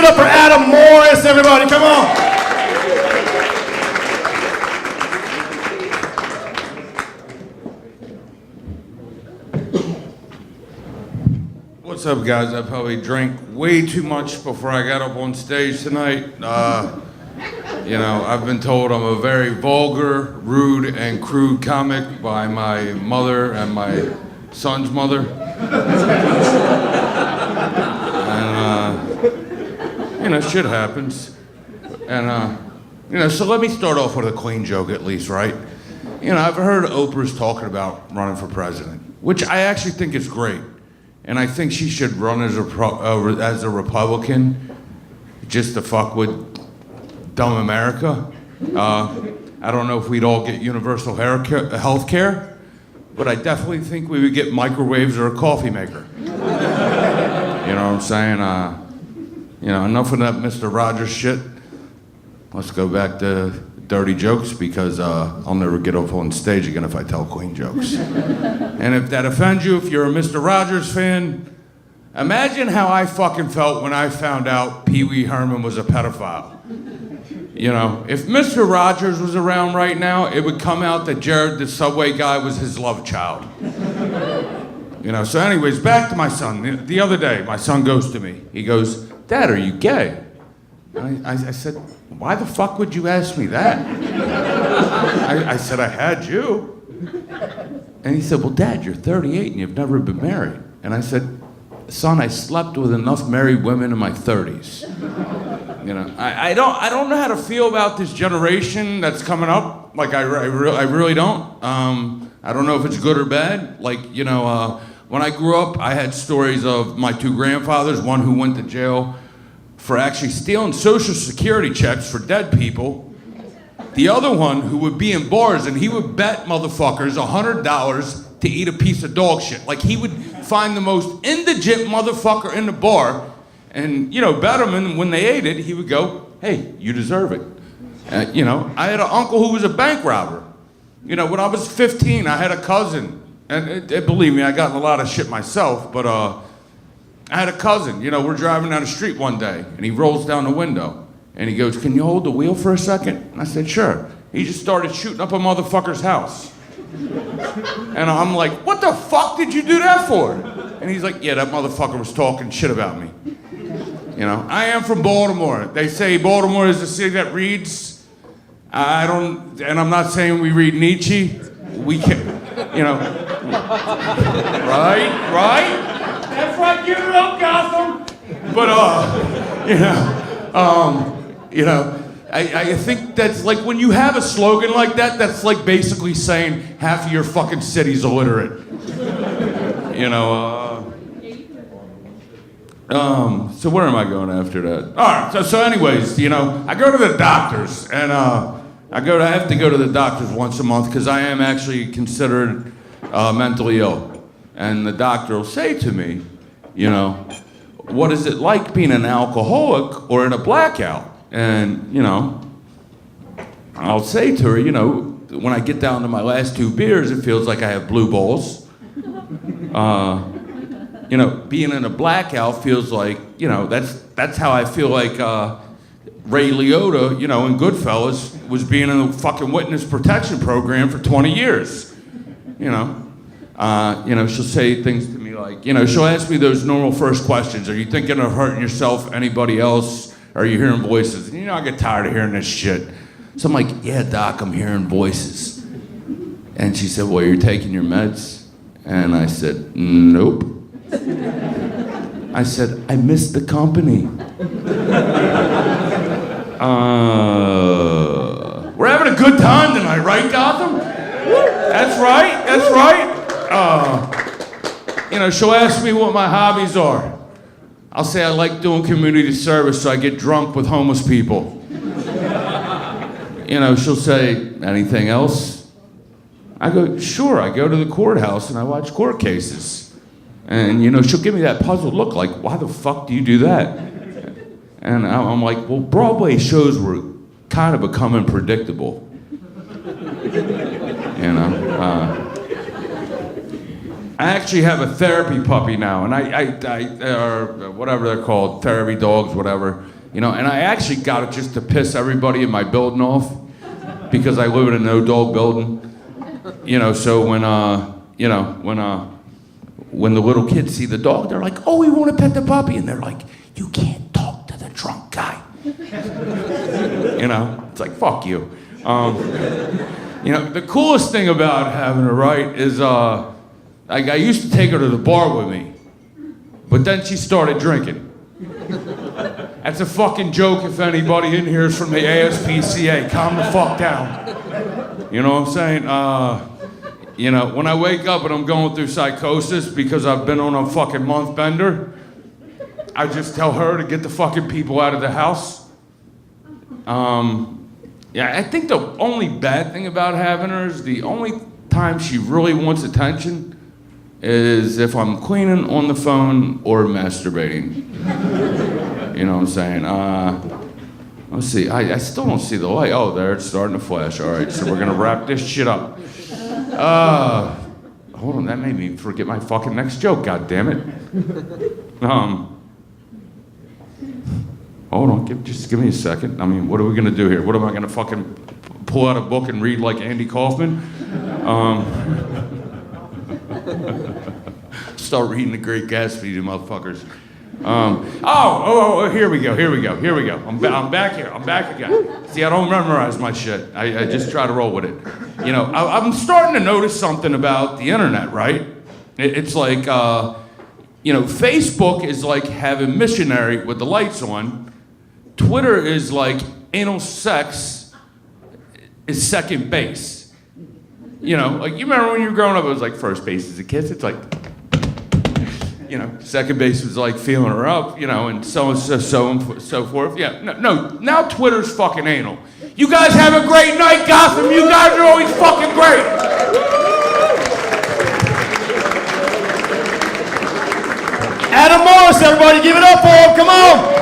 it up for Adam Morris, everybody, come on. What's up, guys? I probably drank way too much before I got up on stage tonight. You know, I've been told I'm a very vulgar, rude, and crude comic by my mother and my son's mother. And, you know, shit happens. And, you know, so let me start off with a clean joke at least, right? You know, I've heard Oprah's talking about running for president, which I actually think is great. And I think she should run as a Republican, just to fuck with dumb America. I don't know if we'd all get universal health care, but I definitely think we would get microwaves or a coffee maker. You know what I'm saying? You know, enough of that Mr. Rogers shit. Let's go back to dirty jokes, because I'll never get up on stage again if I tell clean jokes. And if that offends you, if you're a Mr. Rogers fan, imagine how I fucking felt when I found out Pee Wee Herman was a pedophile. You know, if Mr. Rogers was around right now, it would come out that Jared, the Subway guy, was his love child. You know, so anyways, back to my son. The other day, my son goes to me. He goes, "Dad, are you gay?" And I said, "Why the fuck would you ask me that?" I said, "I had you." And he said, "Well, Dad, you're 38 and you've never been married." And I said, "Son, I slept with enough married women in my 30s. You know, I don't know how to feel about this generation that's coming up. Like, I really don't. I don't know if it's good or bad. Like, you know, when I grew up, I had stories of my two grandfathers, one who went to jail for actually stealing Social Security checks for dead people. The other one who would be in bars and he would bet motherfuckers $100 to eat a piece of dog shit. Like, he would find the most indigent motherfucker in the bar and, you know, bet him, and when they ate it, he would go, "Hey, you deserve it." You know, I had an uncle who was a bank robber. You know, when I was 15, I had a cousin, and believe me, I got in a lot of shit myself, but I had a cousin. You know, we're driving down the street one day, and he rolls down the window, and he goes, "Can you hold the wheel for a second?" And I said, "Sure." He just started shooting up a motherfucker's house. And I'm like, "What the fuck did you do that for?" And he's like, "Yeah, that motherfucker was talking shit about me." You know, I am from Baltimore. They say Baltimore is the city that reads. I don't, and I'm not saying we read Nietzsche. We can, you know. Right? That's right, give it up, Gotham. But, you know, I think that's like when you have a slogan like that, that's like basically saying half of your fucking city's illiterate. You know, so where am I going after that? All right, so anyways, you know, I go to the doctors, and I have to go to the doctors once a month because I am actually considered mentally ill. And the doctor will say to me, you know, "What is it like being an alcoholic or in a blackout?" And, you know, I'll say to her, you know, when I get down to my last 2 beers, it feels like I have blue balls. You know, being in a blackout feels like, you know, that's how I feel like Ray Liotta, you know, in Goodfellas, was being in the fucking witness protection program for 20 years. You know, she'll say things to me like, you know, she'll ask me those normal first questions. Are you thinking of hurting yourself, anybody else? Are you hearing voices? And, you know, I get tired of hearing this shit. So I'm like, "Yeah, Doc, I'm hearing voices." And she said, "Well, you're taking your meds?" And I said, "Nope." I said, "I missed the company." We're having a good time tonight, right, Gotham? That's right. You know, she'll ask me what my hobbies are. I'll say I like doing community service, so I get drunk with homeless people. You know, she'll say, "Anything else?" I go, "Sure, I go to the courthouse and I watch court cases." And, you know, she'll give me that puzzled look like, "Why the fuck do you do that?" And I'm like, "Well, Broadway shows were kind of becoming predictable." You know? I actually have a therapy puppy now, and or whatever they're called, therapy dogs, whatever, you know, and I actually got it just to piss everybody in my building off, because I live in a no-dog building, you know, so when the little kids see the dog, they're like, oh, we want to pet the puppy, and they're like, you can't talk to the drunk guy. You know, it's like, fuck you. You know, the coolest thing about having her, right, is, I used to take her to the bar with me, but then she started drinking. That's a fucking joke if anybody in here is from the ASPCA. Calm the fuck down. You know what I'm saying? You know, when I wake up and I'm going through psychosis because I've been on a fucking month bender, I just tell her to get the fucking people out of the house. Yeah, I think the only bad thing about having her is the only time she really wants attention is if I'm cleaning on the phone or masturbating. You know what I'm saying? Let's see, I still don't see the light. Oh, there, it's starting to flash. All right, so we're gonna wrap this shit up. Hold on, that made me forget my fucking next joke, god damn it. Hold on, just give me a second. I mean, what are we gonna do here? What am I gonna fucking pull out a book and read like Andy Kaufman? Start reading The Great Gatsby, you motherfuckers. Here we go. I'm back here. I'm back again. See, I don't memorize my shit. I just try to roll with it. You know, I'm starting to notice something about the internet, right? It's like, you know, Facebook is like having missionary with the lights on. Twitter is like anal sex is second base. You know, like you remember when you were growing up, it was like first base is a kiss. It's like, you know, second base was like feeling her up, you know, and so forth. Yeah, no, now Twitter's fucking anal. You guys have a great night, Gotham. You guys are always fucking great. Adam Morris, everybody, give it up for him. Come on.